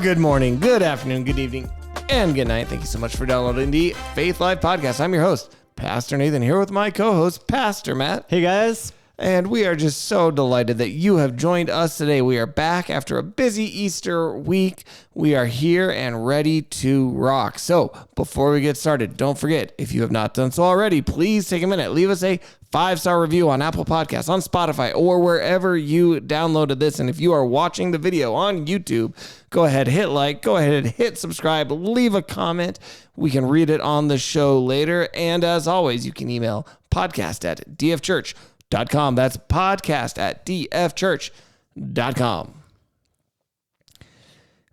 good morning, good afternoon, good evening, and good night. Thank you so much for downloading the Faith Life Podcast. I'm your host, Pastor Nathan, here with my co-host, Pastor Matt. Hey, guys. And we are just so delighted that you have joined us today. We are back after a busy Easter week. We are here and ready to rock. So before we get started, don't forget, if you have not done so already, please take a minute. Leave us a 5-star review on Apple Podcasts, on Spotify, or wherever you downloaded this. And if you are watching the video on YouTube, go ahead, hit like, go ahead, hit subscribe, leave a comment. We can read it on the show later. And as always, you can email podcast@dfchurch.com. That's podcast@dfchurch.com.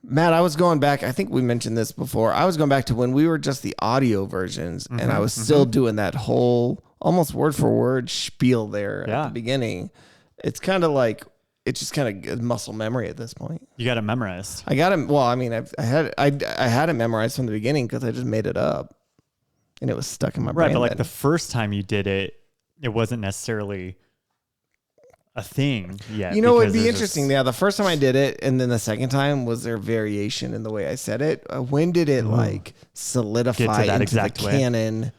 Matt, I was going back. I think we mentioned this before. I was going back to when we were just the audio versions, and I was still doing that whole almost word for word spiel there at the beginning. It's kind of like, it's just kind of muscle memory at this point. You got it memorized. I got it. Well, I mean, I had it memorized from the beginning because I just made it up, and it was stuck in my brain. Right, but like the first time you did it, it wasn't necessarily a thing yet. You know, it'd be interesting. Yeah, the first time I did it, and then the second time, was there variation in the way I said it? When did it like solidify into the canon?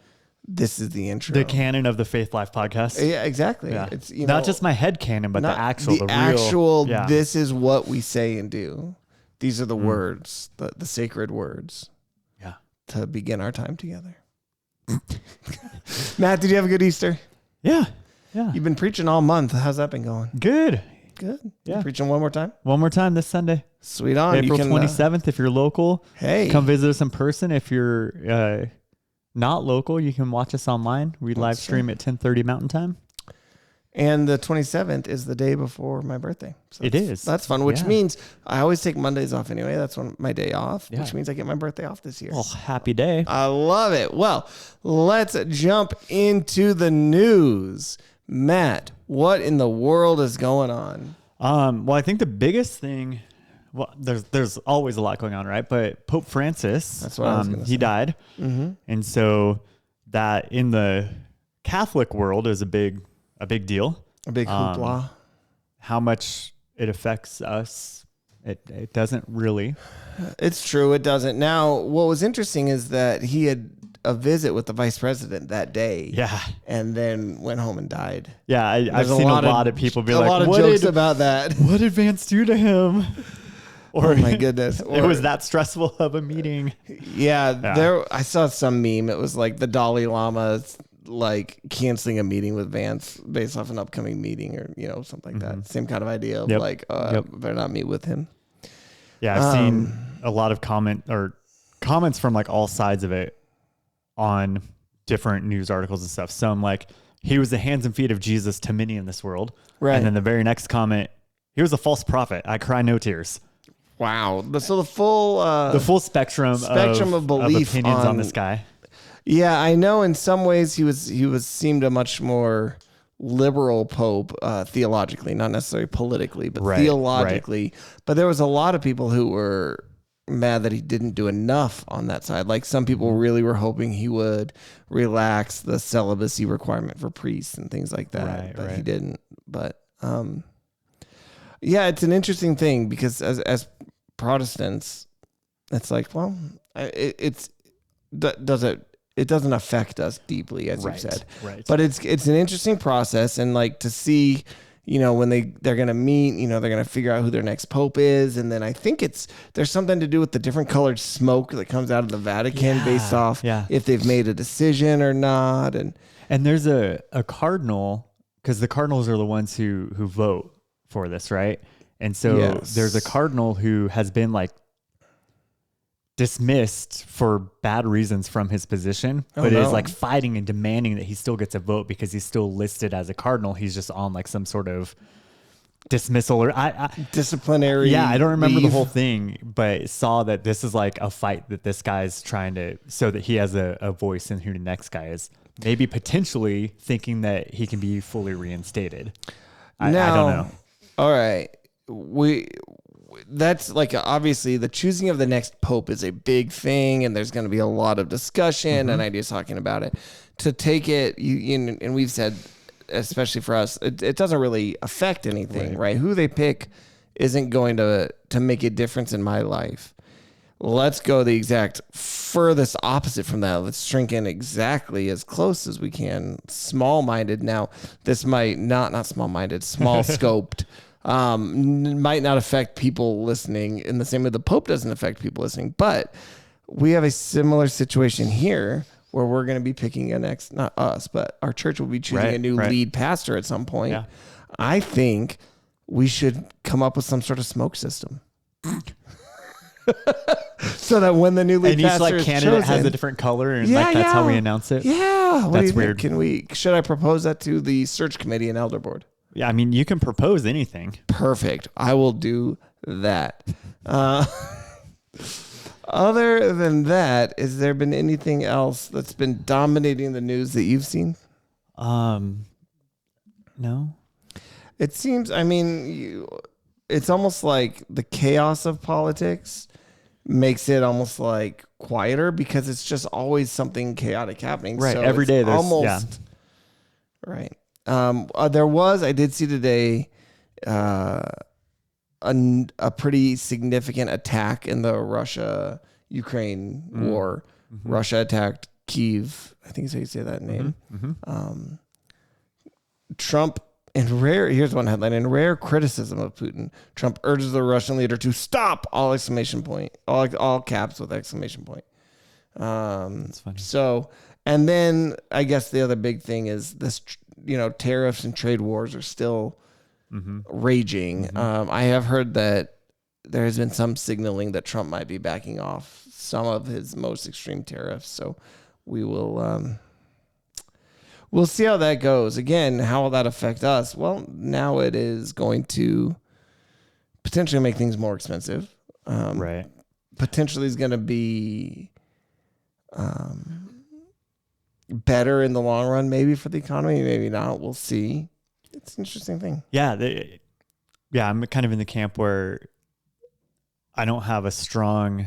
This is the intro. The canon of the Faith Life Podcast. Yeah, exactly. Yeah. It's not just my head canon, but the actual. Real, this is what we say and do. These are the words, the sacred words. Yeah. To begin our time together. Matt, did you have a good Easter? Yeah. Yeah. You've been preaching all month. How's that been going? Good. Yeah. You preaching one more time? One more time this Sunday. Sweet on. April 27th, if you're local. Hey. Come visit us in person. If you're not local, you can watch us online. We live stream at 10:30 Mountain Time. And the 27th is the day before my birthday. So it is. That's fun, which means I always take Mondays off anyway. That's my day off, which means I get my birthday off this year. Well, happy day. I love it. Well, let's jump into the news. Matt, what in the world is going on? Well, I think the biggest thing, well, there's always a lot going on, right? But Pope Francis, that's what I was gonna say. He died. Mm-hmm. And so that in the Catholic world is a big deal. A big hoopla. How much it affects us, it doesn't really. It's true, it doesn't. Now, what was interesting is that he had a visit with the vice president that day. Yeah. And then went home and died. Yeah, I've seen a lot of people be like, a lot of jokes about that. What did Vance do to him? Or, oh my goodness. It was that stressful of a meeting. Yeah. I saw some meme. It was like the Dalai Lama like canceling a meeting with Vance based off an upcoming meeting or, something like that. Same kind of idea of better not meet with him. Yeah, I've seen a lot of comments from like all sides of it on different news articles and stuff. Some like, he was the hands and feet of Jesus to many in this world. Right. And then the very next comment, he was a false prophet. I cry no tears. Wow. So the full spectrum of belief of opinions on this guy. Yeah, I know in some ways he seemed a much more liberal pope theologically, not necessarily politically, but theologically. Right. But there was a lot of people who were mad that he didn't do enough on that side. Like some people really were hoping he would relax the celibacy requirement for priests and things like that, but he didn't. But it's an interesting thing because as Protestants, it's like, well, it doesn't affect us deeply, as you've said. Right. But it's an interesting process, and like to see, when they're going to meet, they're going to figure out who their next pope is, and then I think there's something to do with the different colored smoke that comes out of the Vatican based off if they've made a decision or not, and there's a cardinal, because the cardinals are the ones who vote for this, right? And so there's a cardinal who has been like dismissed for bad reasons from his position, but is like fighting and demanding that he still gets a vote because he's still listed as a cardinal. He's just on like some sort of dismissal or disciplinary. Yeah, I don't remember the whole thing, but saw that this is like a fight that this guy's trying to, so that he has a voice in who the next guy is. Maybe potentially thinking that he can be fully reinstated. I don't know. All right. That's like, obviously the choosing of the next pope is a big thing, and there's going to be a lot of discussion and ideas talking about it. To take it, and we've said, especially for us, it doesn't really affect anything, right? Who they pick isn't going to make a difference in my life. let's go the exact furthest opposite from that. Let's shrink in exactly as close as we can. Small-minded. Now, this might not small-minded, small-scoped. Might not affect people listening in the same way the Pope doesn't affect people listening. But we have a similar situation here where we're going to be picking not us, but our church will be choosing a new lead pastor at some point. Yeah. I think we should come up with some sort of smoke system. So that when the new lead pastor is candidate chosen, has a different color, and that's how we announce it. Yeah, that's weird. Should I propose that to the search committee and elder board? Yeah, I mean, you can propose anything. Perfect. I will do that. Other than that, has there been anything else that's been dominating the news that you've seen? No. It seems, it's almost like the chaos of politics makes it almost like quieter because it's just always something chaotic happening. Right. So every day there's almost right. I did see today a pretty significant attack in the Russia-Ukraine war. Mm-hmm. Russia attacked Kyiv. I think is how you say that name. Mm-hmm. Trump, here's one headline. In rare criticism of Putin, Trump urges the Russian leader to stop, all caps with exclamation point. That's funny. So, and then I guess the other big thing is this, tariffs and trade wars are still raging. Mm-hmm. I have heard that there has been some signaling that Trump might be backing off some of his most extreme tariffs. So we will, we'll see how that goes. Again, how will that affect us? Well, now it is going to potentially make things more expensive. Right. Potentially is going to be better in the long run, maybe for the economy, maybe not. We'll see. It's an interesting thing. Yeah. I'm kind of in the camp where I don't have a strong,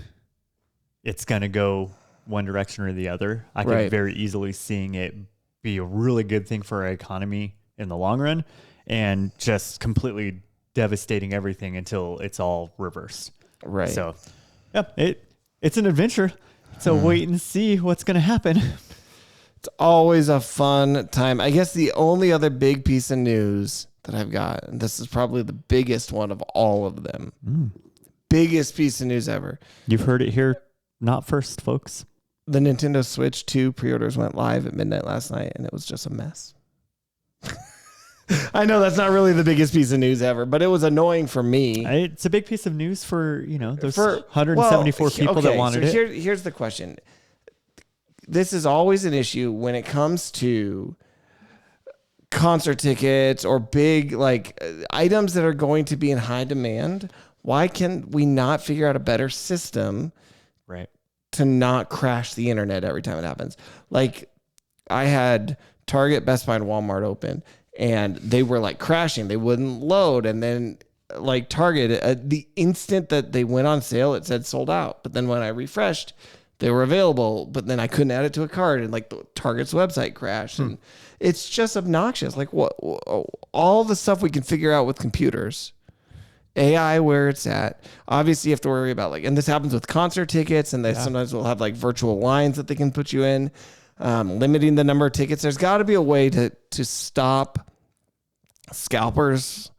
it's going to go one direction or the other. I could very easily seeing it be a really good thing for our economy in the long run and just completely devastating everything until it's all reversed. Right. So, it's an adventure. So wait and see what's going to happen. It's always a fun time. I guess the only other big piece of news that I've got, and this is probably the biggest one of all of them, biggest piece of news ever. You've heard it here, not first, folks. The Nintendo Switch 2 pre-orders went live at midnight last night, and it was just a mess. I know that's not really the biggest piece of news ever, but it was annoying for me. It's a big piece of news for, those 174 people that wanted it. Here's the question. This is always an issue when it comes to concert tickets or big items that are going to be in high demand. Why can we not figure out a better system? Right. To not crash the internet every time it happens. Like I had Target, Best Buy, and Walmart open and they were crashing. They wouldn't load. And then Target, the instant that they went on sale, it said sold out. But then when I refreshed, they were available, but then I couldn't add it to a cart and the Target's website crashed. And it's just obnoxious. What all the stuff we can figure out with computers, AI where it's at. Obviously you have to worry about and this happens with concert tickets and they sometimes will have virtual lines that they can put you in, limiting the number of tickets. There's got to be a way to stop scalpers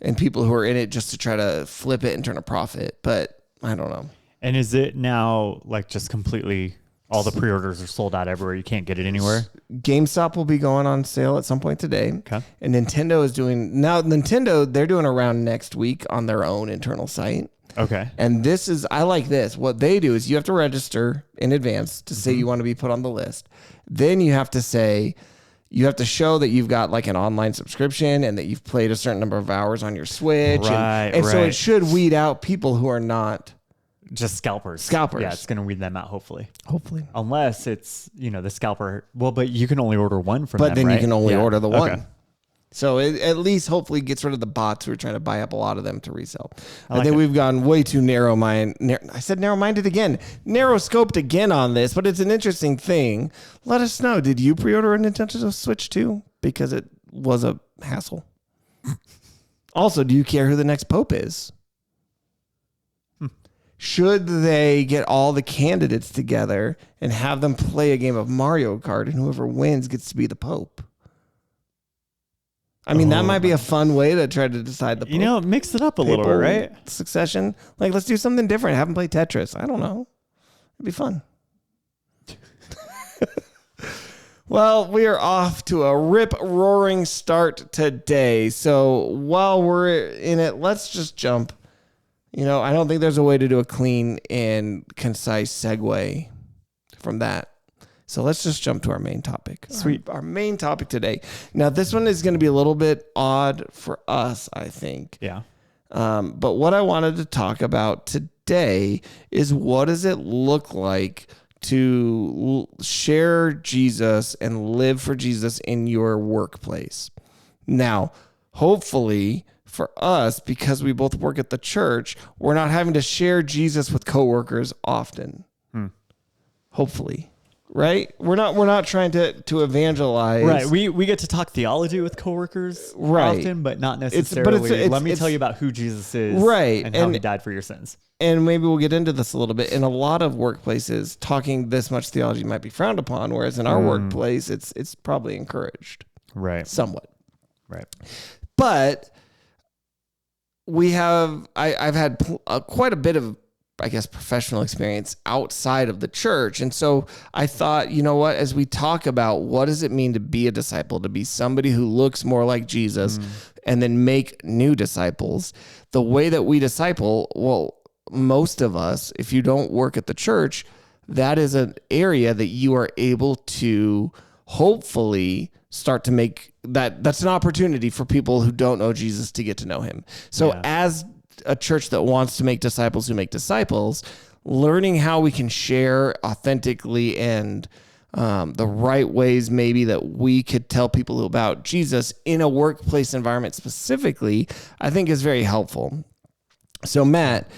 and people who are in it just to try to flip it and turn a profit. But I don't know. And is it now just completely all the pre-orders are sold out everywhere? You can't get it anywhere? GameStop will be going on sale at some point today. Okay. And Nintendo is they're doing a round next week on their own internal site. Okay. And I like this. What they do is you have to register in advance to say you want to be put on the list. Then you have to show that you've got an online subscription and that you've played a certain number of hours on your Switch. And so it should weed out people who are not just scalpers. Yeah, it's going to weed them out, hopefully. Unless it's, the scalper. Well, but you can only order one from them, But then you can only order the one. Okay. So it at least hopefully gets rid of the bots who are trying to buy up a lot of them to resell. I think it. we've gone way too narrow-minded. I said narrow-minded again. Narrow-scoped again on this, but it's an interesting thing. Let us know. Did you pre-order a Nintendo Switch 2? Because it was a hassle. Also, do you care who the next pope is? should they get all the candidates together and have them play a game of Mario Kart, and whoever wins gets to be the Pope? I mean, that might be a fun way to try to decide the Pope. Mix it up a little bit, right? Succession. Like, let's do something different. Have them play Tetris. I don't know. It'd be fun. Well, we are off to a rip-roaring start today. So while we're in it, let's just jump. I don't think there's a way to do a clean and concise segue from that. So let's just jump to our main topic. Sweet. Our main topic today. Now, this one is going to be a little bit odd for us, I think. Yeah. But what I wanted to talk about today is, what does it look like to share Jesus and live for Jesus in your workplace? Now, hopefully for us, because we both work at the church, we're not having to share Jesus with coworkers often. Hopefully. Right? We're not trying to evangelize. Right. We get to talk theology with coworkers often, but not necessarily. Let me tell you about who Jesus is, right, and how he died for your sins. And maybe we'll get into this a little bit. In a lot of workplaces, talking this much theology might be frowned upon, whereas in our workplace, it's probably encouraged. Right. Somewhat. Right. But I've had quite a bit of, I guess, professional experience outside of the church. And so I thought, as we talk about what does it mean to be a disciple, to be somebody who looks more like Jesus and then make new disciples, the way that we disciple, well, most of us, if you don't work at the church, that is an area that you are able to hopefully start to make that's an opportunity for people who don't know Jesus to get to know him. So as a church that wants to make disciples who make disciples, learning how we can share authentically and the right ways maybe that we could tell people about Jesus in a workplace environment specifically, I think is very helpful. So Matt,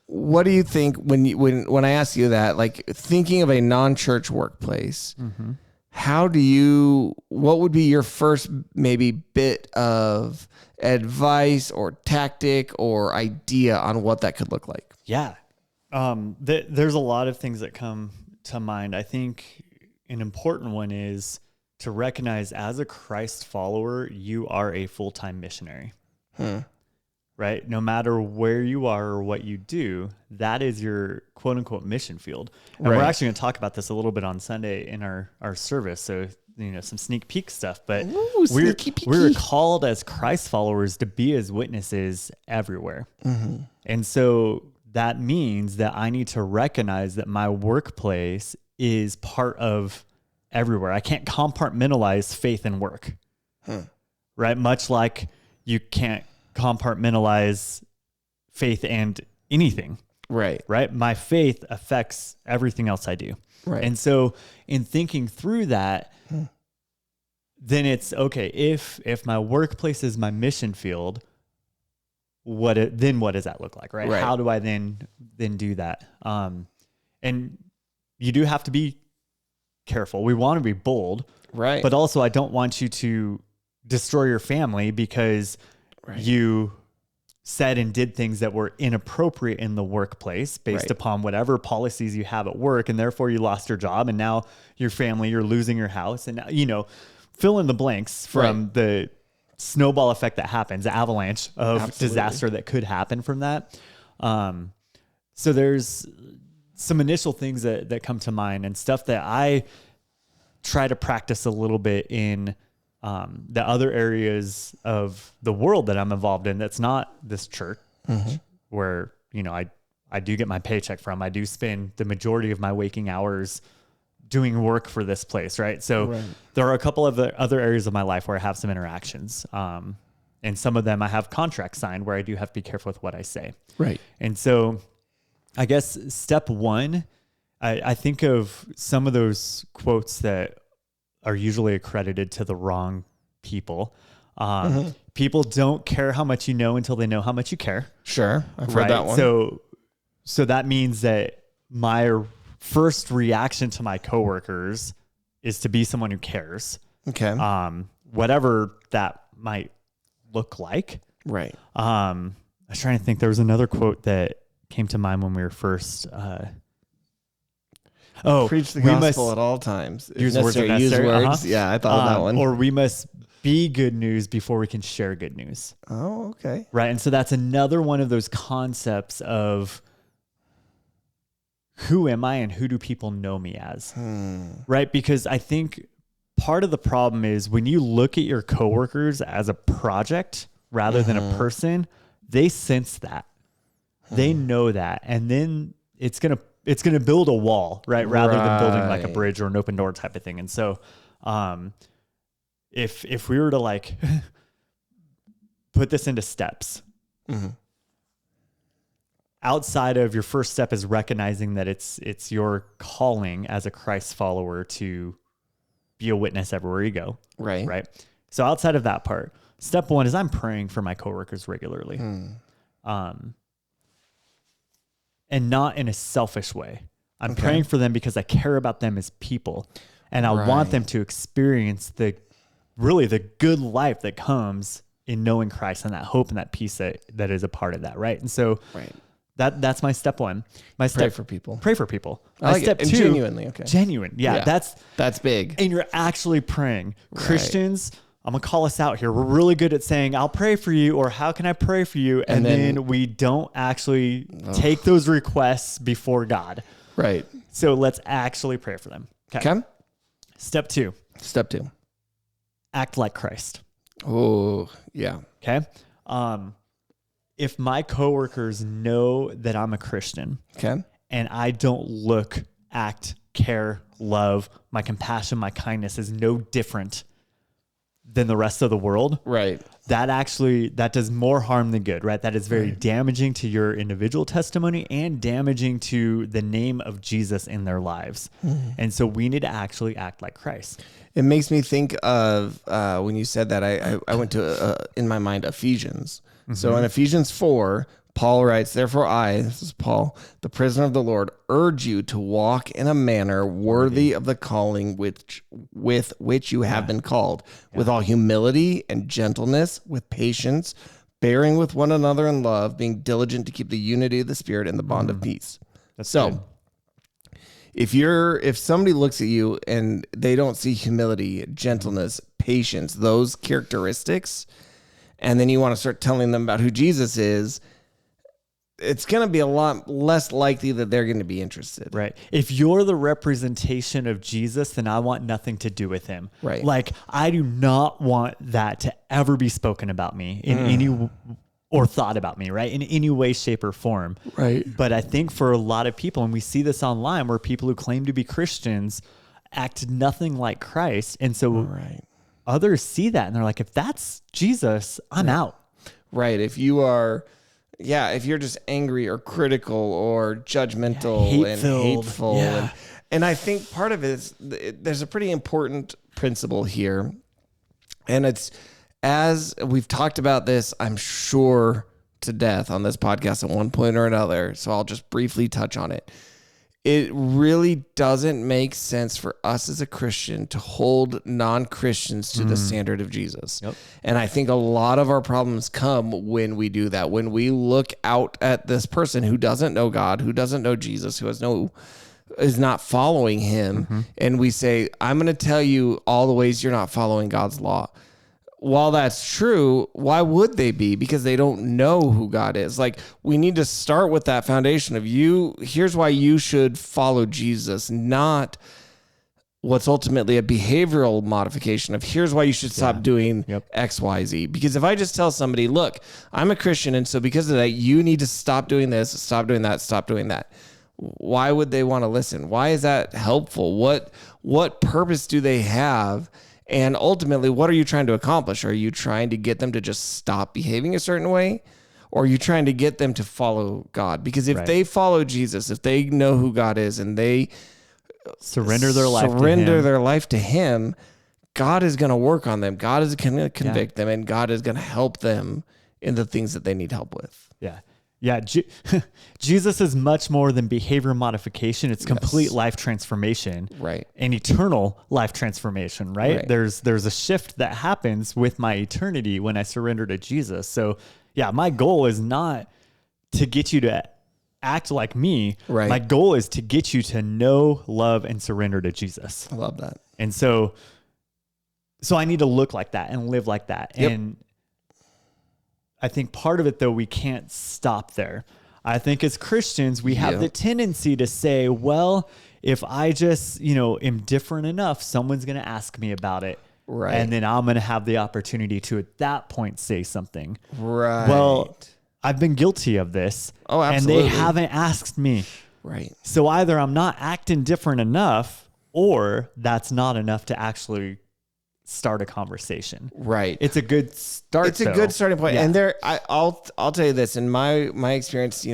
what do you think when I ask you that, like thinking of a non-church workplace, what would be your first maybe bit of advice or tactic or idea on what that could look like? Yeah. There's a lot of things that come to mind. I think an important one is to recognize, as a Christ follower, you are a full-time missionary. Right? No matter where you are or what you do, that is your quote unquote mission field. And we're actually going to talk about this a little bit on Sunday in our service. So, some sneak peek stuff, but we're called as Christ followers to be his witnesses everywhere. And so that means that I need to recognize that my workplace is part of everywhere. I can't compartmentalize faith and work, right? Much like you can't compartmentalize faith and anything. Right. My faith affects everything else I do. Right. And so in thinking through that, then it's okay. If my workplace is my mission field, what does that look like? Right. How do I then do that? And you do have to be careful. We want to be bold, right? But also I don't want you to destroy your family because you said and did things that were inappropriate in the workplace based upon whatever policies you have at work. And therefore you lost your job and now your family, you're losing your house. And fill in the blanks from the snowball effect that happens, the avalanche of disaster that could happen from that. So there's some initial things that come to mind and stuff that I try to practice a little bit in the other areas of the world that I'm involved in. That's not this church where, I do get my paycheck from. I do spend the majority of my waking hours doing work for this place. Right. So there are a couple of the other areas of my life where I have some interactions. And some of them I have contracts signed where I do have to be careful with what I say. Right. And so I guess step one, I think of some of those quotes that are usually accredited to the wrong people. People don't care how much you know until they know how much you care. Sure. I've heard that one. So that means that my first reaction to my coworkers is to be someone who cares. Okay. Whatever that might look like. Right. I was trying to think, there was another quote that came to mind when we were first. Preach the gospel at all times. Use words. Use words. Yeah, I thought of that one. Or we must be good news before we can share good news. Oh, okay. Right. And so that's another one of those concepts of who am I and who do people know me as? Right. Because I think part of the problem is when you look at your coworkers as a project rather than a person, they sense that. They know that. And then it's going to build a wall, right? Rather than building like a bridge or an open door type of thing. And so, if we were to like put this into steps, outside of your first step is recognizing that it's your calling as a Christ follower to be a witness everywhere you go. Right. Right. So outside of that part, step one is I'm praying for my coworkers regularly. And not in a selfish way. I'm praying for them because I care about them as people. And I want them to experience the good life that comes in knowing Christ and that hope and that peace that is a part of that. Right. And so that's my step one. Pray for people. Pray for people. I like step it. And two, genuinely. Okay. Genuine. Yeah. That's big. And you're actually praying. Christians, I'm going to call us out here. We're really good at saying, I'll pray for you, or how can I pray for you? And then we don't actually take those requests before God. Right. So let's actually pray for them. Okay. Step two. Act like Christ. Oh, yeah. Okay. If my coworkers know that I'm a Christian, and I don't look, act, care, love, my compassion, my kindness is no different than the rest of the world, right? That does more harm than good, right? That is very damaging to your individual testimony and damaging to the name of Jesus in their lives. And so we need to actually act like Christ. It makes me think of when you said that, I went to in my mind Ephesians. So in Ephesians 4, Paul writes, "Therefore this is Paul, the prisoner of the Lord, urge you to walk in a manner worthy of the calling with which you have been called, with all humility and gentleness, with patience, bearing with one another in love, being diligent to keep the unity of the Spirit in the bond of peace." That's good. If somebody looks at you and they don't see humility, gentleness, patience, those characteristics, and then you want to start telling them about who Jesus is, it's going to be a lot less likely that they're going to be interested. Right. If you're the representation of Jesus, then I want nothing to do with him. Right. Like I do not want that to ever be spoken about me in any or thought about me, right? In any way, shape, or form. Right. But I think for a lot of people, and we see this online where people who claim to be Christians act nothing like Christ. And so others see that and they're like, if that's Jesus, I'm out. Right. If you're just angry or critical or judgmental and hateful. And I think part of it is there's a pretty important principle here. And it's, as we've talked about this, I'm sure, to death on this podcast at one point or another. So I'll just briefly touch on it. It really doesn't make sense for us as a Christian to hold non-Christians to the standard of Jesus. Yep. And I think a lot of our problems come when we do that. When we look out at this person who doesn't know God, who doesn't know Jesus, who is not following him, and we say, I'm going to tell you all the ways you're not following God's law. While that's true, why would they be? Because they don't know who God is. Like, we need to start with that foundation of here's why you should follow Jesus, not what's ultimately a behavioral modification of here's why you should stop doing X, Y, Z. Because if I just tell somebody, look, I'm a Christian, and so because of that, you need to stop doing this, stop doing that, stop doing that. Why would they want to listen? Why is that helpful? What purpose do they have? And ultimately, what are you trying to accomplish? Are you trying to get them to just stop behaving a certain way? Or are you trying to get them to follow God? Because if they follow Jesus, if they know who God is and they surrender their life to him, God is going to work on them. God is going to convict them, and God is going to help them in the things that they need help with. Yeah. Yeah, Jesus is much more than behavior modification. It's complete life transformation, right? And eternal life transformation, right? There's a shift that happens with my eternity when I surrender to Jesus. So, yeah, my goal is not to get you to act like me. Right. My goal is to get you to know, love, and surrender to Jesus. I love that. And so I need to look like that and live like that. Yep. And I think part of it, though, we can't stop there. I think as Christians, we have the tendency to say, well, if I just, am different enough, someone's going to ask me about it. Right. And then I'm going to have the opportunity to, at that point, say something. Right. Well, I've been guilty of this. Oh, absolutely. And they haven't asked me. Right. So either I'm not acting different enough, or that's not enough to actually start a conversation. Right. It's a good start. It's a good starting point. Yeah. And I'll tell you this, in my experience,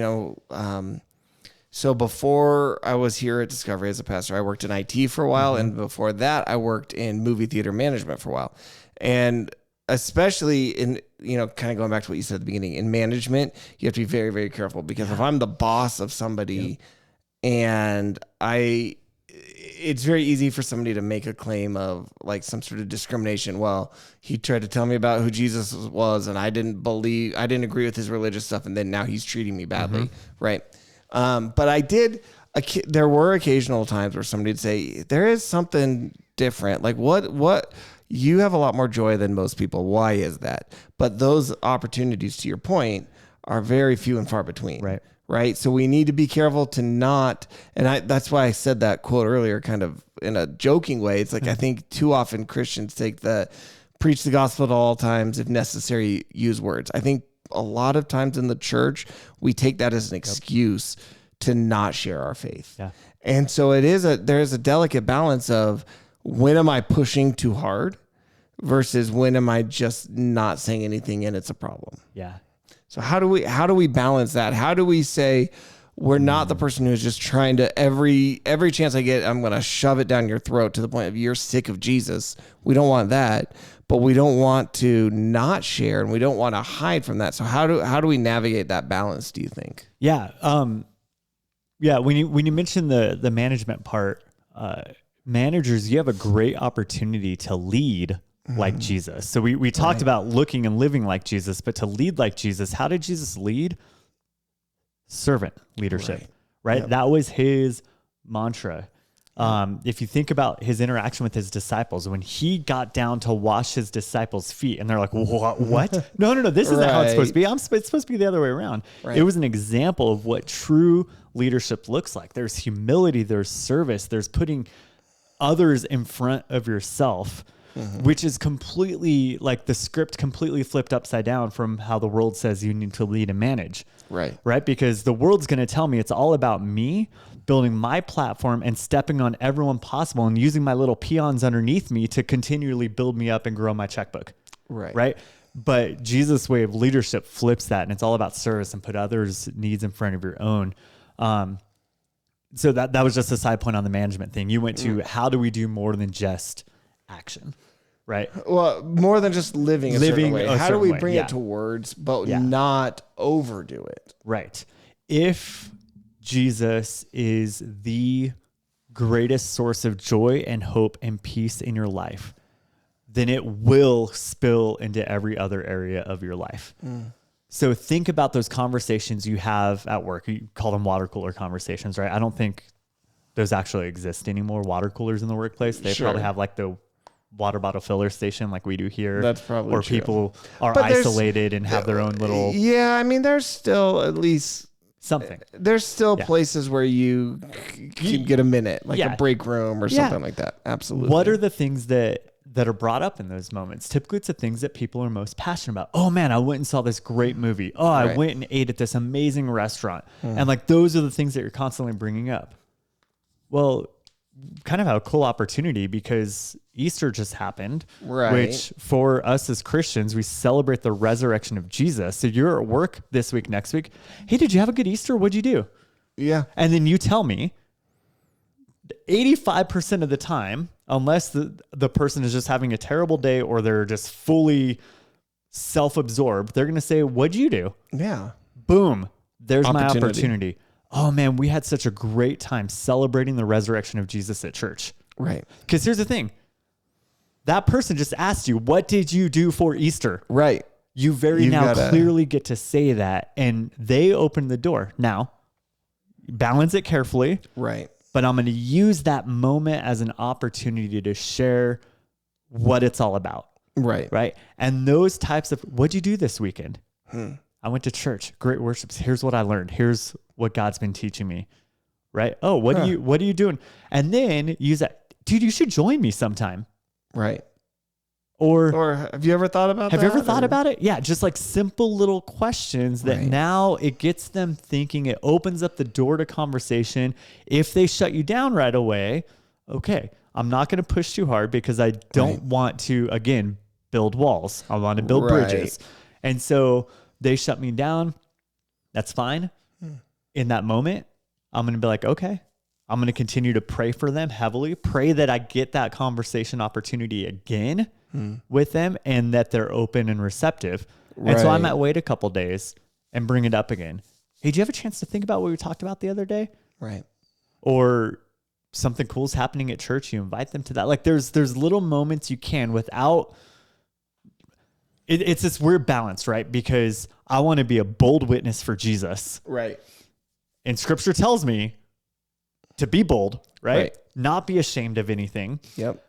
so before I was here at Discovery as a pastor, I worked in IT for a while. And before that, I worked in movie theater management for a while. And especially in, kind of going back to what you said at the beginning, in management, you have to be very, very careful, because if I'm the boss of somebody and it's very easy for somebody to make a claim of like some sort of discrimination. Well, he tried to tell me about who Jesus was, and I didn't agree with his religious stuff, and then now he's treating me badly, right? But there were occasional times where somebody would say, there is something different. Like what you have a lot more joy than most people. Why is that? But those opportunities, to your point, are very few and far between. Right. So we need to be careful to not, and that's why I said that quote earlier, kind of in a joking way. It's like, I think too often Christians take preach the gospel at all times, if necessary, use words. I think a lot of times in the church, we take that as an excuse to not share our faith. Yeah. And so there's a delicate balance of, when am I pushing too hard versus when am I just not saying anything and it's a problem? Yeah. So how do we balance that? How do we say we're not the person who's just trying to every chance I get, I'm going to shove it down your throat to the point of you're sick of Jesus. We don't want that, but we don't want to not share, and we don't want to hide from that. So how do we navigate that balance, do you think? Yeah. When you mention the management part, managers, you have a great opportunity to lead like Jesus. So we talked about looking and living like Jesus, but to lead like Jesus, how did Jesus lead? Servant leadership, right? Yep. That was his mantra. If you think about his interaction with his disciples, when he got down to wash his disciples' feet, and they're like, what? No, this isn't how it's supposed to be. It's supposed to be the other way around. Right. It was an example of what true leadership looks like. There's humility, there's service, there's putting others in front of yourself, which is completely like the script completely flipped upside down from how the world says you need to lead and manage. Right. Because the world's going to tell me it's all about me building my platform and stepping on everyone possible and using my little peons underneath me to continually build me up and grow my checkbook. Right. But Jesus' way of leadership flips that, and it's all about service and put others' needs in front of your own. So that was just a side point on the management thing. You went to how do we do more than just action, right? Well, more than just living a certain way. How do we bring it to words, but not overdo it? Right. If Jesus is the greatest source of joy and hope and peace in your life, then it will spill into every other area of your life. So think about those conversations you have at work. You call them water cooler conversations, right? I don't think those actually exist anymore, water coolers in the workplace. They probably have like the water bottle filler station like we do here. That's probably or true. People are isolated and have their own little... Yeah, I mean, there's still at least... something. There's still places where you can get a minute, like a break room or something like that. Absolutely. What are the things that are brought up in those moments? Typically, it's the things that people are most passionate about. Oh man, I went and saw this great movie. Oh, I went and ate at this amazing restaurant. And like, those are the things that you're constantly bringing up. Well, kind of have a cool opportunity because Easter just happened, which for us as Christians, we celebrate the resurrection of Jesus. So you're at work this week, next week. Hey, did you have a good Easter? What'd you do? Yeah. And then you tell me 85% of the time, unless the person is just having a terrible day or they're just fully self-absorbed, they're going to say, what'd you do? Yeah. Boom. There's my opportunity. Oh man, we had such a great time celebrating the resurrection of Jesus at church. Right. Because here's the thing. That person just asked you, what did you do for Easter? Right. You clearly get to say that, and they opened the door. Now, balance it carefully. Right. But I'm going to use that moment as an opportunity to share what it's all about. Right. Right. And those types of, what'd you do this weekend? I went to church. Great worships. Here's what I learned. Here's what God's been teaching me. Right. Oh, what are you doing? And then use that, dude, you should join me sometime. Right. Or have you ever thought about have you ever thought about it? Yeah. Just like simple little questions that now it gets them thinking. It opens up the door to conversation. If they shut you down right away, okay, I'm not going to push too hard because I don't want to, again, build walls. I want to build bridges. And so they shut me down. That's fine. In that moment, I'm going to be like, okay, I'm going to continue to pray for them heavily, pray that I get that conversation opportunity again with them and that they're open and receptive. And so I might wait a couple days and bring it up again. Hey, do you have a chance to think about what we talked about the other day? Right. Or something cool is happening at church. You invite them to that. Like there's little moments you can without, it's this weird balance, right? Because I want to be a bold witness for Jesus. Right. And scripture tells me to be bold, right? Not be ashamed of anything. Yep.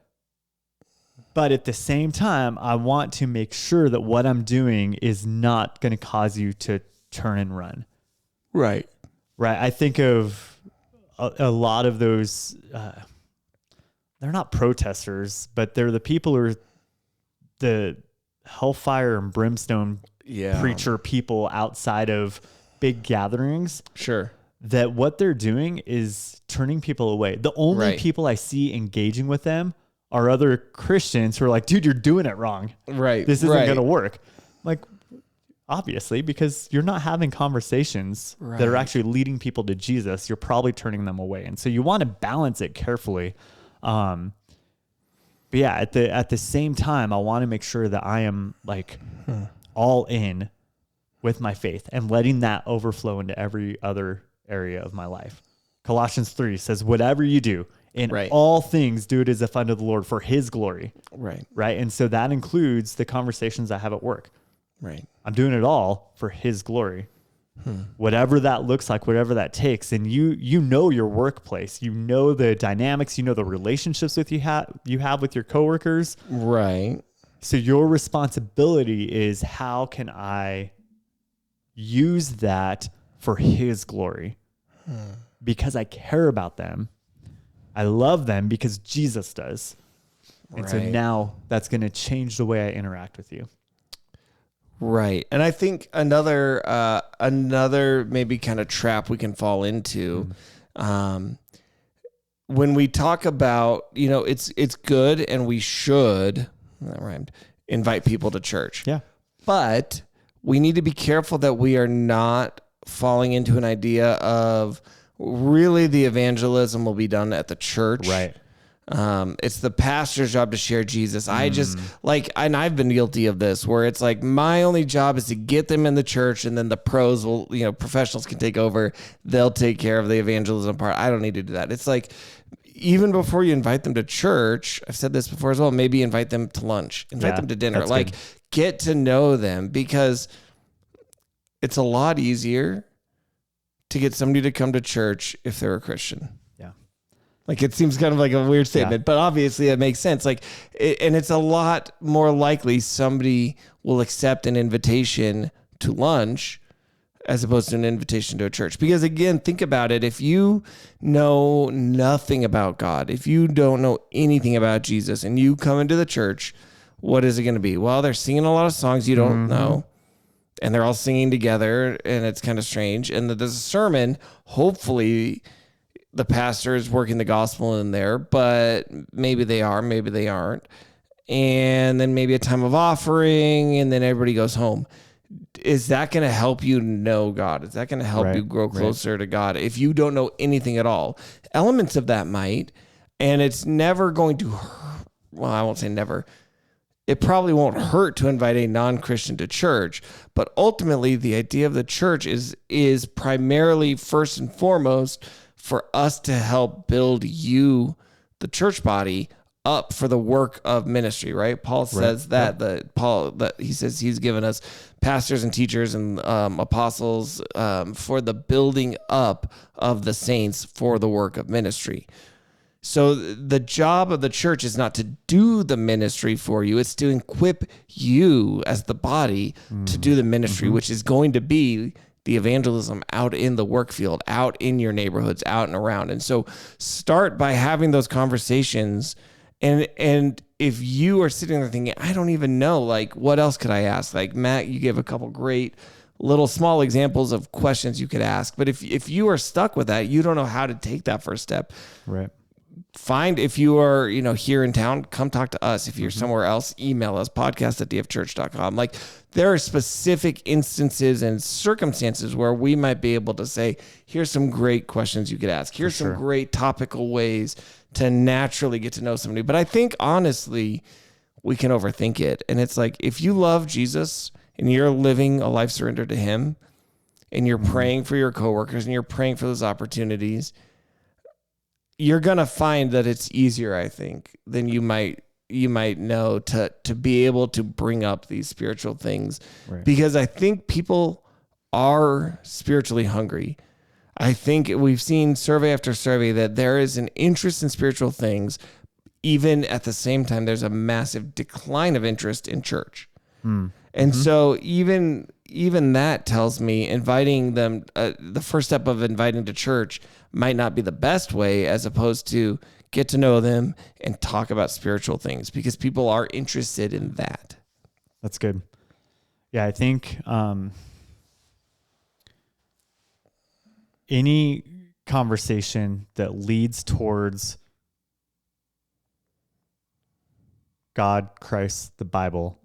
But at the same time, I want to make sure that what I'm doing is not going to cause you to turn and run. Right. Right. I think of a lot of those, they're not protesters, but they're the people who are the hellfire and brimstone preacher people outside of big gatherings. Sure. That what they're doing is turning people away. The only people I see engaging with them are other Christians who are like, dude, you're doing it wrong. Right. This isn't going to work. Like, obviously, because you're not having conversations that are actually leading people to Jesus, you're probably turning them away. And so you want to balance it carefully. But yeah, at the same time, I want to make sure that I am like all in with my faith and letting that overflow into every other area of my life. Colossians 3 says, whatever you do, in all things, do it as if unto the Lord for his glory. Right. Right. And so that includes the conversations I have at work. Right. I'm doing it all for his glory. Whatever that looks like, whatever that takes. And you know your workplace, you know the dynamics, you know the relationships with you have with your coworkers. Right. So your responsibility is, how can I use that for his glory? Because I care about them. I love them because Jesus does. And so now that's going to change the way I interact with you. Right. And I think another maybe kind of trap we can fall into, when we talk about, it's good and we should, that rhymed, invite people to church. Yeah. But we need to be careful that we are not falling into an idea of really the evangelism will be done at the church. Right. It's the pastor's job to share Jesus. I just and I've been guilty of this, where it's like my only job is to get them in the church, and then the pros will, professionals can take over. They'll take care of the evangelism part. I don't need to do that. It's like, even before you invite them to church, I've said this before as well, maybe invite them to lunch, invite them to dinner, like good. Get to know them, because it's a lot easier to get somebody to come to church if they're a Christian. Yeah. Like, it seems kind of like a weird statement, but obviously it makes sense. Like, and it's a lot more likely somebody will accept an invitation to lunch as opposed to an invitation to a church. Because again, think about it. If you know nothing about God, if you don't know anything about Jesus, and you come into the church, what is it going to be? Well, they're singing a lot of songs you don't know. And they're all singing together, and it's kind of strange. And there's a sermon. Hopefully the pastor is working the gospel in there, but maybe they are, maybe they aren't. And then maybe a time of offering, and then everybody goes home. Is that going to help you know God? Is that going to help you grow closer to God? If you don't know anything at all, elements of that might, and it's never going to hurt. Well, I won't say never. It probably won't hurt to invite a non-Christian to church, but ultimately the idea of the church is primarily, first and foremost, for us to help build you, the church body, up for the work of ministry, right? Paul says that he says he's given us pastors and teachers and apostles for the building up of the saints for the work of ministry. So the job of the church is not to do the ministry for you. It's to equip you as the body to do the ministry, which is going to be the evangelism out in the work field, out in your neighborhoods, out and around. And so start by having those conversations. And if you are sitting there thinking, I don't even know, like, what else could I ask? Like, Matt, you gave a couple great little small examples of questions you could ask. But if you are stuck with that, you don't know how to take that first step. Right. If you are, here in town, come talk to us. If you're somewhere else, email us, podcast@dfchurch.com. Like, there are specific instances and circumstances where we might be able to say, here's some great questions you could ask. Here's some great topical ways to naturally get to know somebody. But I think, honestly, we can overthink it. And it's like, if you love Jesus and you're living a life surrendered to him and you're praying for your coworkers and you're praying for those opportunities, you're going to find that it's easier, I think, than you might know to be able to bring up these spiritual things. Right. Because I think people are spiritually hungry. I think we've seen survey after survey that there is an interest in spiritual things. Even at the same time, there's a massive decline of interest in church. And so even that tells me inviting them, the first step of inviting to church might not be the best way, as opposed to get to know them and talk about spiritual things, because people are interested in that. That's good. Yeah, I think any conversation that leads towards God, Christ, the Bible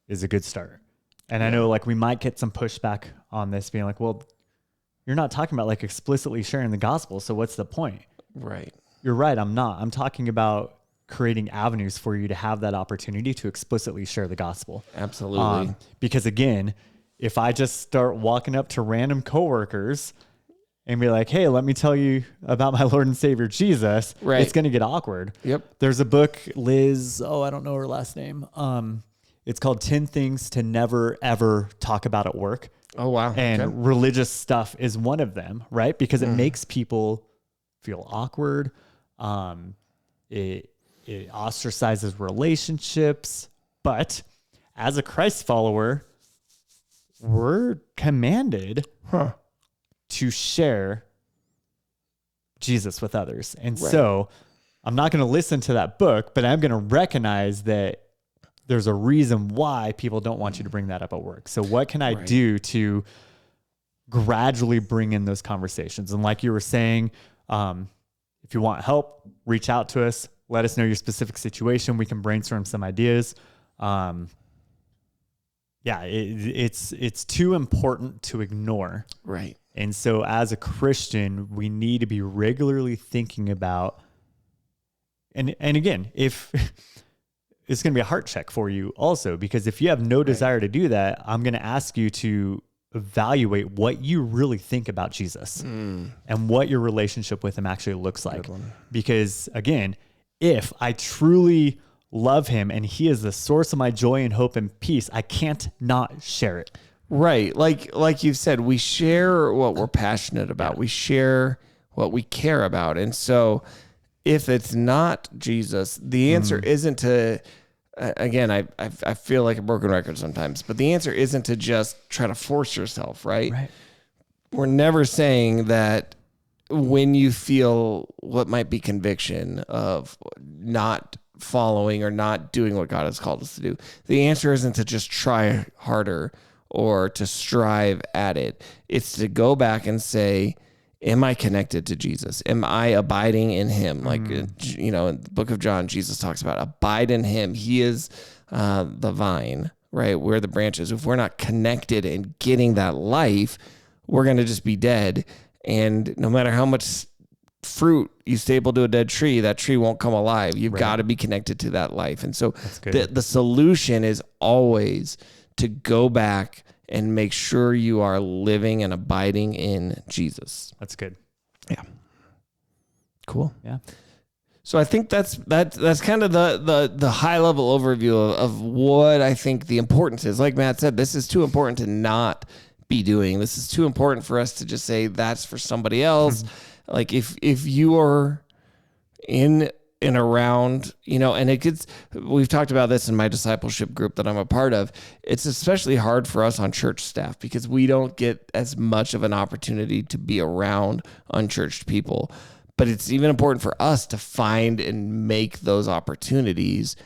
is a good start. And I know, like, we might get some pushback on this, being like, well, you're not talking about, like, explicitly sharing the gospel, so what's the point? Right. You're right, I'm not. I'm talking about creating avenues for you to have that opportunity to explicitly share the gospel. Absolutely. Because, again, if I just start walking up to random coworkers and be like, hey, let me tell you about my Lord and Savior Jesus, it's going to get awkward. Yep. There's a book, Liz, I don't know her last name. It's called 10 Things to Never, Ever Talk About at Work. Oh, wow. And religious stuff is one of them, right? Because it makes people feel awkward. It ostracizes relationships. But as a Christ follower, we're commanded to share Jesus with others. And so I'm not going to listen to that book, but I'm going to recognize that there's a reason why people don't want you to bring that up at work. So what can I do to gradually bring in those conversations? And like you were saying, if you want help, reach out to us. Let us know your specific situation. We can brainstorm some ideas. It's too important to ignore. Right. And so as a Christian, we need to be regularly thinking about, and again, if it's going to be a heart check for you also, because if you have no desire to do that, I'm going to ask you to evaluate what you really think about Jesus and what your relationship with him actually looks like. Because again, if I truly love him and he is the source of my joy and hope and peace, I can't not share it. Right. Like you've said, we share what we're passionate about. We share what we care about. And so if it's not Jesus, the answer isn't to, again, I feel like a broken record sometimes, but the answer isn't to just try to force yourself, right? We're never saying that when you feel what might be conviction of not following or not doing what God has called us to do, the answer isn't to just try harder or to strive at it. It's to go back and say, am I connected to Jesus? Am I abiding in him? Like, in the book of John, Jesus talks about abide in him. He is the vine, right? We're the branches. If we're not connected and getting that life, we're going to just be dead. And no matter how much fruit you staple to a dead tree, that tree won't come alive. You've got to be connected to that life. And so the solution is always to go back and make sure you are living and abiding in Jesus. That's good. Yeah. Cool. Yeah. So I think that's kind of the high level overview of what I think the importance is. Like Matt said, this is too important to not be doing. This is too important for us to just say that's for somebody else. Like if you are in and around, and we've talked about this in my discipleship group that I'm a part of. It's especially hard for us on church staff because we don't get as much of an opportunity to be around unchurched people. But it's even important for us to find and make those opportunities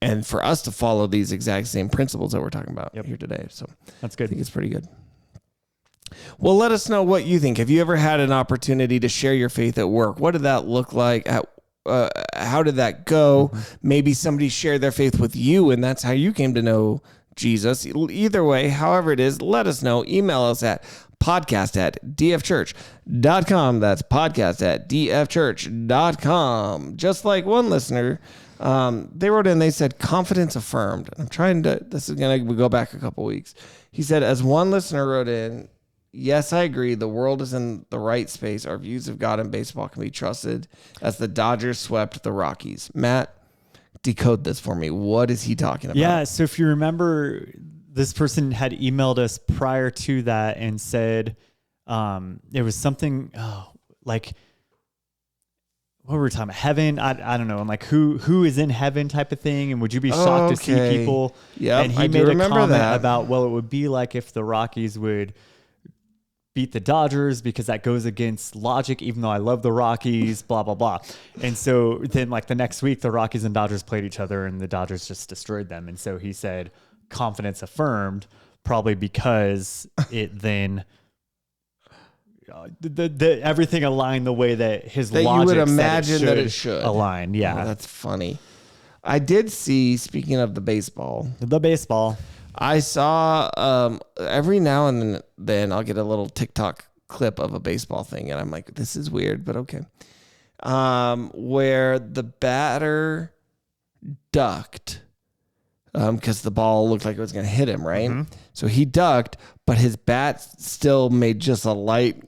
and for us to follow these exact same principles that we're talking about here today. So that's good. I think it's pretty good. Well, let us know what you think. Have you ever had an opportunity to share your faith at work? What did that look like? How did that go? Maybe somebody shared their faith with you and that's how you came to know Jesus. Either way, however it is, let us know. Email us at podcast@dfchurch.com. That's podcast@dfchurch.com. Just like one listener, they wrote in, they said, confidence affirmed. This is going to go back a couple weeks. He said, as one listener wrote in, yes, I agree. The world is in the right space. Our views of God and baseball can be trusted as the Dodgers swept the Rockies. Matt, decode this for me. What is he talking about? Yeah. So if you remember, this person had emailed us prior to that and said it was something like, what were we talking about? Heaven? I don't know. I'm like, who is in heaven type of thing? And would you be shocked to see people? Yeah. And he made a comment about, well, it would be like if the Rockies would beat the Dodgers because that goes against logic, even though I love the Rockies, blah, blah, blah. And so then like the next week, the Rockies and Dodgers played each other and the Dodgers just destroyed them. And so he said, confidence affirmed, probably because it then everything aligned the way that his logic you would imagine that it should align. Yeah. Oh, that's funny. I did see, speaking of the baseball, I saw every now and then I'll get a little TikTok clip of a baseball thing and I'm like, this is weird, but okay. Where the batter ducked because the ball looked like it was going to hit him, right? Mm-hmm. So he ducked, but his bat still made just a light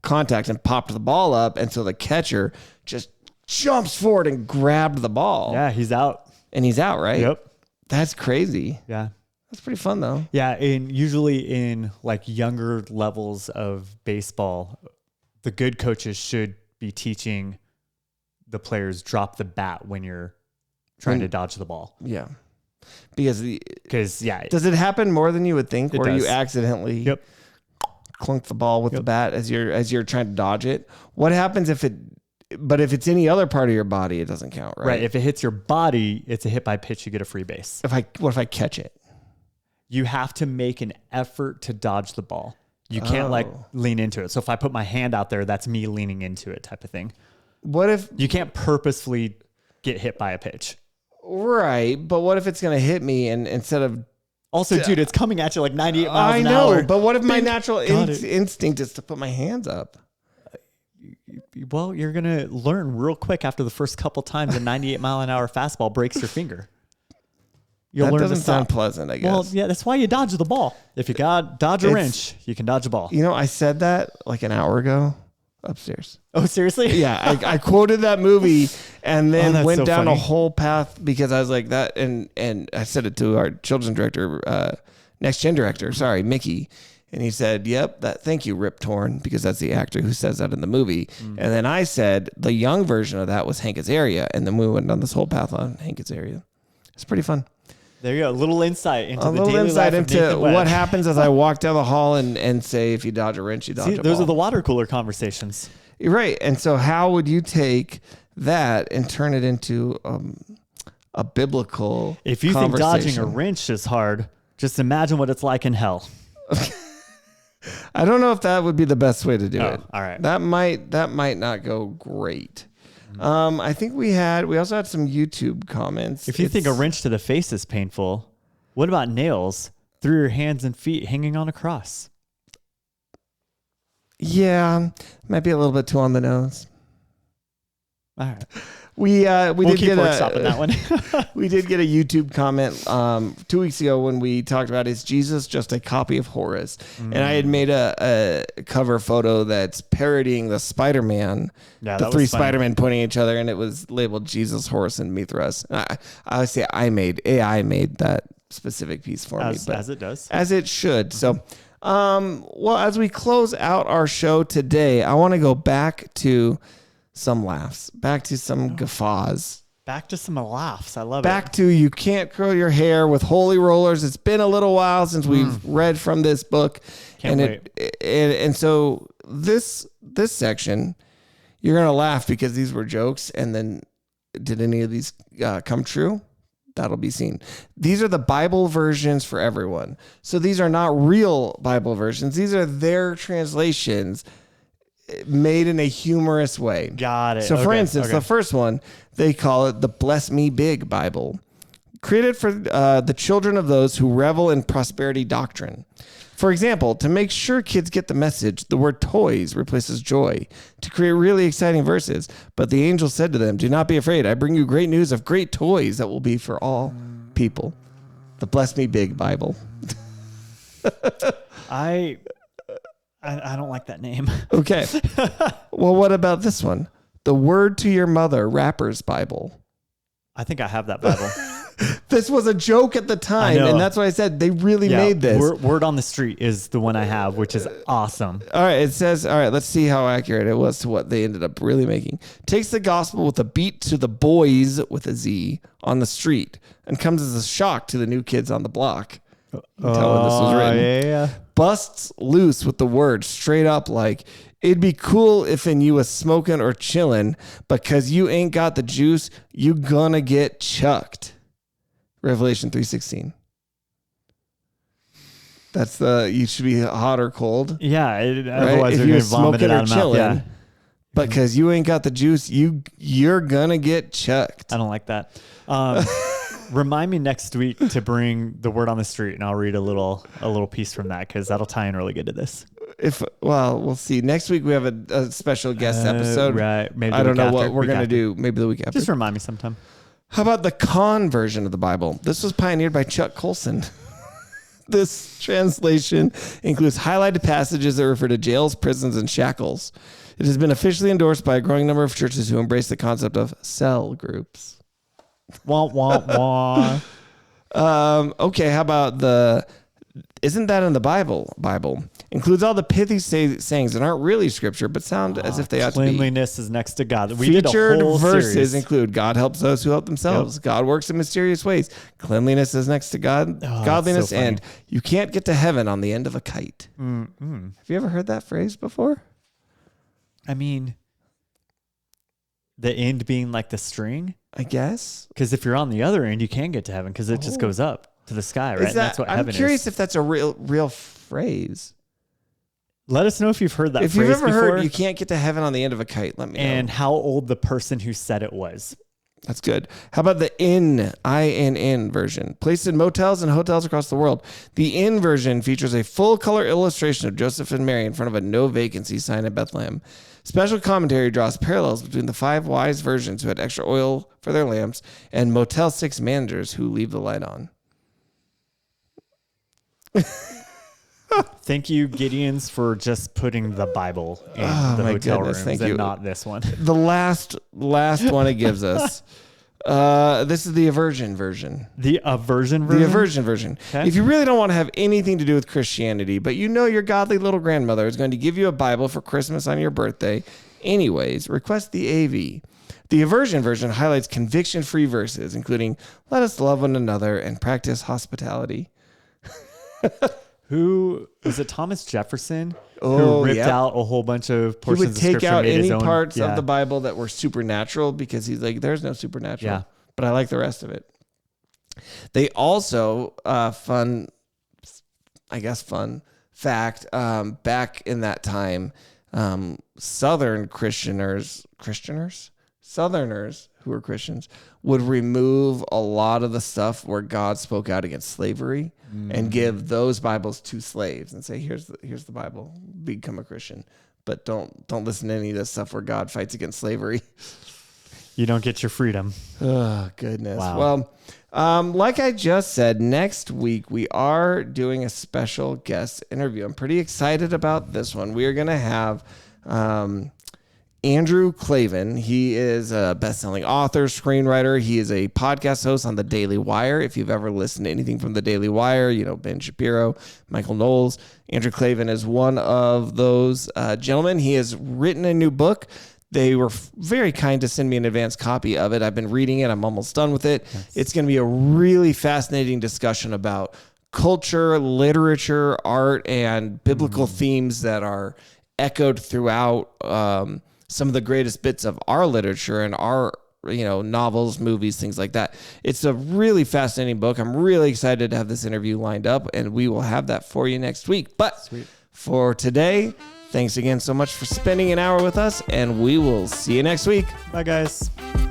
contact and popped the ball up. And so the catcher just jumps forward and grabbed the ball. Yeah, he's out. And he's out, right? Yep. That's crazy. Yeah. That's pretty fun, though. Yeah, and usually in like younger levels of baseball, the good coaches should be teaching the players drop the bat when you're trying to dodge the ball. Yeah. Because does it happen more than you would think, where you accidentally clunk the ball with the bat as you're trying to dodge it? What happens if it's any other part of your body, it doesn't count, right? Right. If it hits your body, it's a hit by pitch. You get a free base. What if I catch it? You have to make an effort to dodge the ball. You can't lean into it. So if I put my hand out there, that's me leaning into it, type of thing. What if you can't purposefully get hit by a pitch? Right, but what if it's going to hit me and instead of... Also, dude, it's coming at you like 98 miles an hour. I know, but what if my natural instinct is to put my hands up? Well, you're going to learn real quick after the first couple times a 98-mile-an-hour fastball breaks your finger. That doesn't sound pleasant, I guess. Well, yeah, that's why you dodge the ball. If you got dodge a wrench, you can dodge a ball. I said that like an hour ago upstairs. Oh, seriously? Yeah, I quoted that movie and then went down funny. a whole path because I was like that, and I said it to our children's director, next gen director, Mickey, and he said, "Yep, thank you, Rip Torn," because that's the actor who says that in the movie. And then I said the young version of that was Hank Azaria, and then we went down this whole path on Hank Azaria. It's pretty fun. There you go. A little insight into what happens as I walk down the hall and say, if you dodge a wrench, you dodge a ball. Those are the water cooler conversations. You're right. And so how would you take that and turn it into a biblical If you think dodging a wrench is hard, just imagine what it's like in hell. I don't know if that would be the best way to do it. All right. That might not go great. I think we also had some YouTube comments. If you think a wrench to the face is painful, what about nails through your hands and feet hanging on a cross? Yeah, might be a little bit too on the nose. All right. We We'll did keep get workshopping that one. we did get a YouTube comment 2 weeks ago when we talked about, is Jesus just a copy of Horus? And I had made a cover photo that's parodying the Spider-Man, Yeah, the that three was funny. Spider-Men pointing at each other, and it was labeled Jesus, Horus, and Mithras. And I would say AI made that specific piece for me, but As it does. as it should. So, well, as we close out our show today, I want to go back to some laughs, back to some guffaws, Back to some laughs. I love back to you can't curl your hair with holy rollers. It's been a little while since we've read from this book. Can't And so this section, you're going to laugh because these were jokes. And then did any of these come true? That'll be seen. These are the Bible versions for everyone. So these are not real Bible versions. These are their translations made in a humorous way. Got it. So for Okay, instance, okay. the first one, they call it the Bless Me Big Bible, created for the children of those who revel in prosperity doctrine. For example, to make sure kids get the message, the word toys replaces joy to create really exciting verses. But the angel said to them, do not be afraid. I bring you great news of great toys that will be for all people. The Bless Me Big Bible. I don't like that name. Okay. Well, what about this one? The Word to Your Mother Rapper's Bible. I think I have that Bible. This was a joke at the time, know. and that's why I said they really made this. Word on the Street is the one I have, which is awesome. All right, it says, all right, let's see how accurate it was to what they ended up really making. Takes the gospel with a beat to the boys with a Z on the street and comes as a shock to the new kids on the block. Until when this was written. Yeah. Busts loose with the word straight up like, it'd be cool if in you was smoking or chilling, but cause you ain't got the juice, you gonna get chucked. Revelation 3:16. That's you should be hot or cold. Yeah. Right? Otherwise, If you're you're going to vomit smoking it or out of the mouth. chilling, Yeah. but cause you ain't got the juice, you're gonna get chucked. I don't like that. Remind me next week to bring the Word on the Street, and I'll read a little piece from that because that'll tie in really good to this. We'll see. Next week we have a special guest episode. Right. Maybe I don't know what we're we're gonna do. Maybe the week after. Just remind me sometime. How about the Con version of the Bible? This was pioneered by Chuck Colson. This translation includes highlighted passages that refer to jails, prisons, and shackles. It has been officially endorsed by a growing number of churches who embrace the concept of cell groups. Wah, wah, wah. Okay, how about isn't that in the Bible? Includes all the pithy sayings that aren't really scripture, but sound as if they ought to be. Cleanliness is next to God. We Featured did a whole verses series. include God helps those who help themselves. Yep. God works in mysterious ways. Cleanliness is next to godliness, so funny. and you can't get to heaven on the end of a kite. Mm-mm. Have you ever heard that phrase before? I mean, the end being like the string. I guess. Because if you're on the other end, you can get to heaven because it just goes up to the sky, right? That's what I'm heaven curious is. if that's a real phrase. Let us know if you've heard that If phrase you've ever before heard you can't get to heaven on the end of a kite, let me know. and how old the person who said it was. That's good. How about the INN version? Placed in motels and hotels across the world. The IN version features a full-color illustration of Joseph and Mary in front of a no vacancy sign in Bethlehem. Special commentary draws parallels between the 5 wise virgins who had extra oil for their lamps and Motel 6 managers who leave the light on. Thank you, Gideons, for just putting the Bible in the my hotel goodness, rooms thank and you. not this one. The last one it gives us. This is the aversion version. The aversion version? The aversion version. Okay. If you really don't want to have anything to do with Christianity, but you know your godly little grandmother is going to give you a Bible for Christmas on your birthday, anyways, request the AV. The aversion version highlights conviction-free verses, including "Let us love one another and practice hospitality." Who was it? Thomas Jefferson Oh, who ripped yep. out a whole bunch of He portions would of take scripture, out made his any own- parts yeah. of the Bible that were supernatural because he's like, "There's no supernatural." Yeah. But I like the rest of it. They also fun fact. Back in that time, Southerners who were Christians would remove a lot of the stuff where God spoke out against slavery and give those Bibles to slaves and say, "Here's the Bible. Become a Christian, but don't listen to any of this stuff where God fights against slavery." You don't get your freedom. Oh, goodness. Wow. Well, like I just said, next week we are doing a special guest interview. I'm pretty excited about this one. We are going to have Andrew Klavan. He is a best-selling author, screenwriter. He is a podcast host on The Daily Wire. If you've ever listened to anything from The Daily Wire, you know, Ben Shapiro, Michael Knowles, Andrew Klavan is one of those gentlemen. He has written a new book. They were very kind to send me an advanced copy of it. I've been reading it. I'm almost done with it. Yes. It's going to be a really fascinating discussion about culture, literature, art, and biblical themes that are echoed throughout some of the greatest bits of our literature and our, you know, novels, movies, things like that. It's a really fascinating book. I'm really excited to have this interview lined up, and we will have that for you next week. But for today, thanks again so much for spending an hour with us, and we will see you next week. Bye, guys.